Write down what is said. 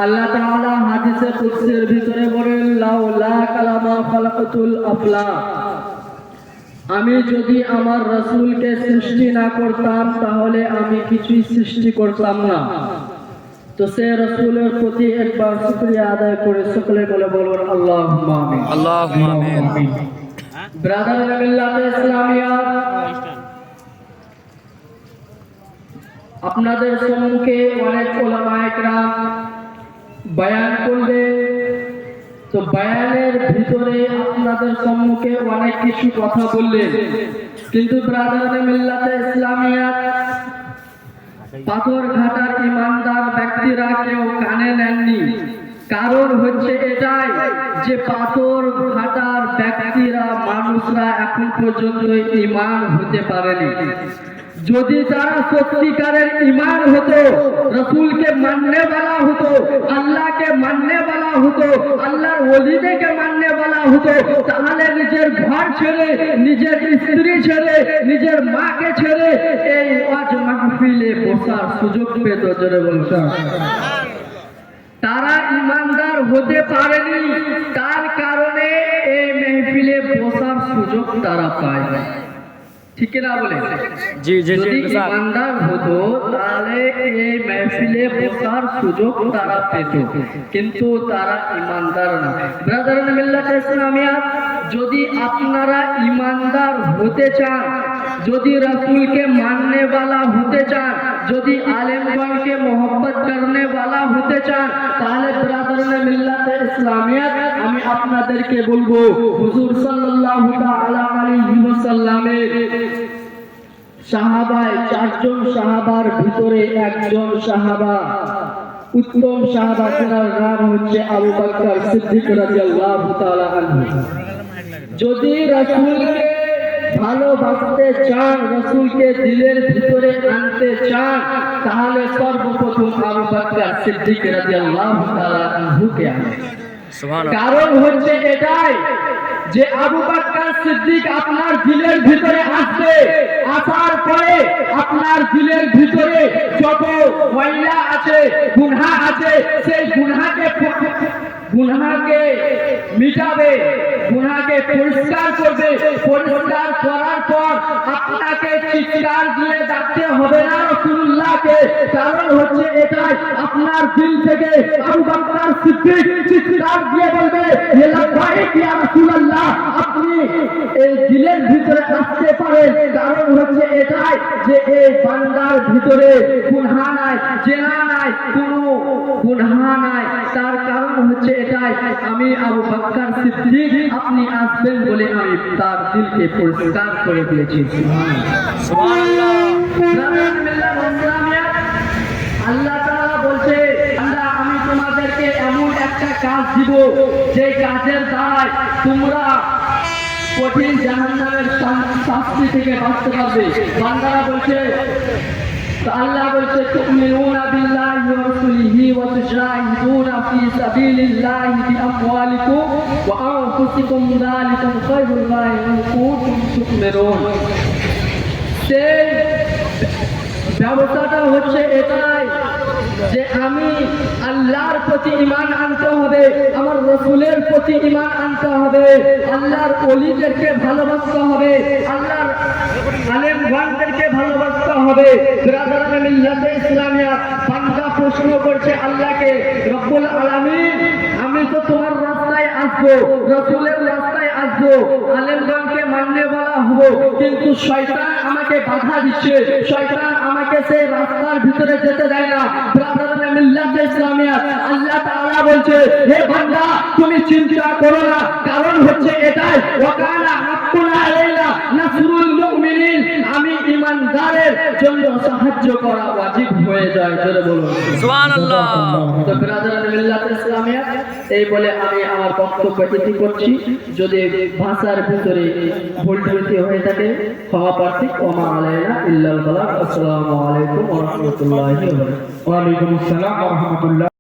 আল্লাহ তাআলা হাদিসে কুদসির ভিতরে বলেন, লাউলা কালামা খালাকাতুল আফলাক, আমি যদি আমার রাসূলকে সৃষ্টি না করতাম তাহলে আমি কিছুই সৃষ্টি করতাম না। তো সে রাসূলের প্রতি একবার শুকরিয়া আদায় করে সকলে বলে বলুন আল্লাহুম্মা আমিন। আল্লাহুম্মা আমিন। ব্রাদার মিল্লাতে ইসলামিয়া, আপনাদের সম্মুখে অনেক উলামায়ে কেরাম বয়ান করবে। তো বয়ানের ভিতরে আপনাদের সম্মুখে অনেক কিছু কথা বললেন, কিন্তু ব্রাদার মিল্লাতে ইসলামিয়া পাথর ঘাটার ইমানদার ব্যক্তিরা কেউ কানে নেননি। কারণ হচ্ছে এটাই যে পাথর ঘাটার ব্যক্তিরা, মানুষরা এখন পর্যন্ত ঈমান হতে পারেনি। যদি তারা সত্যিকারের ঈমান হতো, রাসূলকে মাননে वाला হতো, আল্লাহকে মাননে वाला হতো, আল্লাহর ওলিদেরকে মাননে वाला হতো, তাহলে নিজের ঘর ছেড়ে, নিজের স্ত্রী ছেড়ে, নিজের মাকে ছেড়ে এই ওয়াজ মাহফিলে বসার সুযোগ পেত। জোরে বলুন। তারা ঈমানদার হতে পারেনি, তার কারণে এই মাহফিলে বসার সুযোগ তারা পায় না। ঠিক না বলে? জি জি যদি ঈমানদার হতো তাহলে এই মাহফিলে বসার সুযোগ তারা পেত, কিন্তু তারা ঈমানদার না। ব্রাদারান মিল্লাতে ইসলামিয়া, যদি আপনারা ঈমানদার হতে চান, যদি রাসূলকে মাননে वाला হতে চান, যদি আলেমগণকে মোহব্বত করনে वाला হতে চান, তাহলে ব্রাদারান মিল্লাতে ইসলামিয়া আমি আপনাদেরকে বলবো, হুজুর সাল্লাল্লাহু তাআলা আলাইহি ওয়াসাল্লামের সাহাবায়, চারজন সাহাবার ভিতরে একজন সাহাবা, উত্তম সাহাবা, যার নাম হচ্ছে আবু বকর সিদ্দিক রাদিয়াল্লাহু তাআলা আনহু। যদি রাসূলকে ভালোবাসতে চান, রাসূলকে দিলের ভিতরে আনতে চান, তাহলে সর্বপ্রথম আবু বকর সিদ্দিক রাদিয়াল্লাহু তাআলা আনহুকে আনবেন। কারণ হচ্ছে এটাই যে আবু বকর সিদ্দিক আপনার দিলের ভিতরে আসবে, আসার পরে আপনার দিলের ভিতরে যত ময়লা আছে, গুনাহ আছে, সেই গুনাহকে মিটাবে, গুনাহকে পরিষ্কার করবে। পরিষ্কার করার পর আপনাকে চিৎকার দিয়ে ডাকতে হবে না রাসূলুল্লাহকে। কারণ হচ্ছে এটাই, আপনার দিল থেকে আবু বকর সিদ্দিক চিৎকার দিয়ে বলবে, হে লাব্বাইক ইয়া রাসূলুল্লাহ, আপনি এই দিলের ভিতরে আসতে পারেন। কারণ হচ্ছে এটাই যে এই বান্দার ভিতরে গুনাহ নাই, জেনা নাই, কোনো গুনাহ নাই। তার কারণ হচ্ছে এটাই, আমি আবু বকর সিদ্দিক আপনি আসবেন বলে আমি তার দিলকে পরিষ্কার করে দিয়েছি। সুবহানাল্লাহ। আল্লাহ তাআলা বলছে, আল্লাহ আমি তোমাদেরকে এমন একটা কাজ দিব যে কাজের দ্বারা তোমরা কঠিন জাহান্নামের শাস্তি থেকে বাঁচতে পারবে। বান্দারা বলছে, আল্লাহ বলছে, তুমিনুনা বিল্লাহি ওয়া রাসূলিহি ওয়া তুজাহিদুনা ফি সাবিলিল্লাহি বিআমওয়ালিকুম ওয়া আনফুসিকুম, যালিকুম খায়রুল লাকুম ইন কুনতুম তু'মিনুন। সেই ব্যবস্থাটা হচ্ছে এটাই যে আমি আল্লাহর প্রতি ঈমান আনতে হবে, আমার রাসূলের প্রতি ঈমান আনতে হবে, আল্লাহর ওলিদেরকে ভালোবাসতে হবে, আল্লাহর আলেমগণদেরকে ভালোবাসতে হবে। ব্রাদারান মিল্লাতে ইসলামিয়া, বান্দা প্রশ্ন করছে আল্লাহকে, রব্বুল আলামিন, আমি তো তোমার রাস্তায় আসবো, রাসূলের রাস্তায় আসবো, আলেমগণকে মাননে वाला হবো, কিন্তু শয়তান আমাকে বাধা দিচ্ছে, শয়তান আমাকে সেই রাস্তার ভিতরে যেতে দেয় না। ব্রাদারান মিল্লাতে ইসলামিয়া, আল্লাহ তাআলা বলছে, হে বান্দা তুমি চিন্তা করো না। কারণ হচ্ছে এটাই, ওয়াকানা হাক্কুনা আলাইনা নাসরুল মুমিনিন, আমি ঈমানদারের জন্য সাহায্য করা ওয়াজিব হয়ে যায়। জোরে বলুন সুবহানাল্লাহ। তো ব্রাদারান মিল্লাতে ইসলামিয়া, এই বলে আমি আমার বক্তব্য ইতি করছি। যদি ভাষার ভিতরে ভুল ত্রুটি হয়ে থাকে ক্ষমা প্রার্থী। ওমা আলাইনা ইল্লাল বালাগ। আসসালামু আলাইকুম ওয়া রাহমাতুল্লাহি ওয়া বারাকাতুহু। ওয়া আলাইকুম আসসালাম ওয়া রাহমাতুল্লাহ।